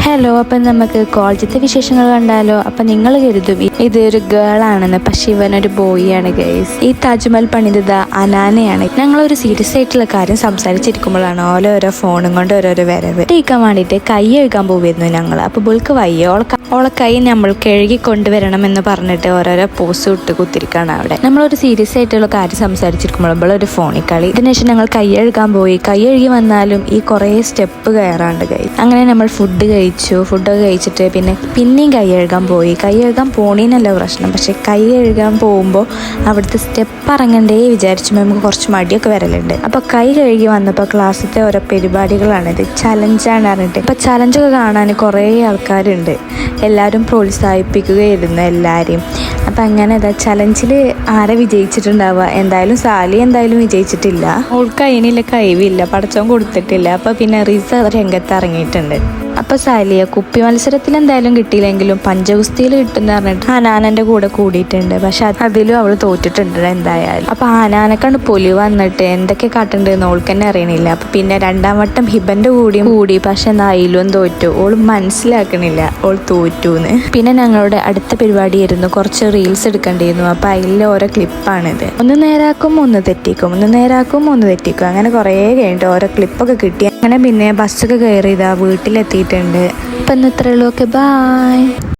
Hello, അപ്പം നമുക്ക് കോളേജത്തെ വിശേഷങ്ങൾ കണ്ടാലോ. അപ്പം നിങ്ങൾ കരുതും ഇതൊരു ഗേൾ ആണെന്ന്, പക്ഷെ ഇവനൊരു ബോയ് ആണ് ഗൈസ്. ഈ താജ്മഹൽ പണിതത് അനാനയാണ്. ഞങ്ങളൊരു സീരിയസ് ആയിട്ടുള്ള കാര്യം സംസാരിച്ചിരിക്കുമ്പോഴാണ് ഓരോ ഫോണും കൊണ്ട് ഓരോരോ വരവ് ഇരിക്കാൻ വേണ്ടിയിട്ട് കൈ കഴുകാൻ പോവുമായിരുന്നു ഞങ്ങൾ. അപ്പോൾ ബുൾക്ക് വയ്യ, ഓളെ കൈ നമ്മൾ കഴുകി കൊണ്ടുവരണം എന്ന് പറഞ്ഞിട്ട് ഓരോരോ പോസ് ഇട്ട് കുത്തിരിക്കുകയാണ് അവിടെ. നമ്മളൊരു സീരിയസ് ആയിട്ടുള്ള കാര്യം സംസാരിച്ചിരിക്കുമ്പോൾ ഒരു ഫോണിൽ കളി. ഇതിനുശേഷം ഞങ്ങൾ കൈ കഴുകാൻ പോയി. കൈ കഴുകി വന്നാലും ഈ കുറേ സ്റ്റെപ്പ് കയറാണ്ട് കഴിയും. അങ്ങനെ നമ്മൾ ഫുഡൊക്കെ കഴിച്ചിട്ട് പിന്നെയും കൈ കഴുകാൻ പോയി. കൈ കഴുകാൻ പോണീനല്ല പ്രശ്നം, പക്ഷെ കൈ കഴുകാൻ പോകുമ്പോൾ അവിടുത്തെ സ്റ്റെപ്പ് ഇറങ്ങണ്ടേ വിചാരിച്ചുമ്പോൾ നമുക്ക് കുറച്ച് മടിയൊക്കെ വരലുണ്ട്. അപ്പോൾ കൈ കഴുകി വന്നപ്പോൾ ക്ലാസ്സിലത്തെ ഓരോ പരിപാടികളാണിത്. ചലഞ്ചാണ് പറഞ്ഞിട്ട്. അപ്പോൾ ചലഞ്ചൊക്കെ കാണാൻ കുറേ ആൾക്കാരുണ്ട്. എല്ലാവരും പ്രോത്സാഹിപ്പിക്കുകയായിരുന്നു എല്ലാവരെയും. അപ്പം അങ്ങനെ ചലഞ്ചിൽ ആരെ വിജയിച്ചിട്ടുണ്ടാവുക? എന്തായാലും സാലി എന്തായാലും വിജയിച്ചിട്ടില്ല. ഓൾക്ക് അതിനുള്ള കഴിവില്ല, പടച്ചോൻ കൊടുത്തിട്ടില്ല. അപ്പോൾ പിന്നെ റിസ രംഗത്ത് ഇറങ്ങിയിട്ടുണ്ട്. അപ്പോൾ സാലിയ കുപ്പി മത്സരത്തിൽ എന്തായാലും കിട്ടിയില്ലെങ്കിലും പഞ്ചഗുസ്തിയിൽ കിട്ടുമെന്ന് പറഞ്ഞിട്ട് ഹനാനൻ്റെ കൂടെ കൂടിയിട്ടുണ്ട്. പക്ഷെ അതിലും അവൾ തോറ്റിട്ടുണ്ട് എന്തായാലും. അപ്പോൾ ഹനാനക്കാണ് പൊലി വന്നിട്ട് എന്തൊക്കെ കാട്ടുണ്ടെന്ന് ഓൾക്ക് തന്നെ അറിയണില്ല. അപ്പോൾ പിന്നെ രണ്ടാം വട്ടം ഹിബൻ്റെ കൂടി, പക്ഷെ അതിലും തോറ്റു. ഓൾ മനസ്സിലാക്കണില്ല ഓൾ തോറ്റുന്ന്. പിന്നെ ഞങ്ങളുടെ അടുത്ത പരിപാടിയായിരുന്നു, കുറച്ച് റീൽസ് എടുക്കേണ്ടിയിരുന്നു. അപ്പോൾ അതിലെ ഓരോ ക്ലിപ്പാണിത്. ഒന്ന് നേരാക്കും ഒന്ന് തെറ്റിക്കും, ഒന്ന് നേരാക്കും ഒന്ന് തെറ്റിക്കും. അങ്ങനെ കുറേ കഴിഞ്ഞിട്ട് ഓരോ ക്ലിപ്പൊക്കെ കിട്ടി. അങ്ങനെ പിന്നെ ബസ്സൊക്കെ കയറി വീട്ടിലെത്തിയിട്ടുണ്ട്. അപ്പം ഇന്ന് ഇത്രയുള്ളൂ. Okay, by.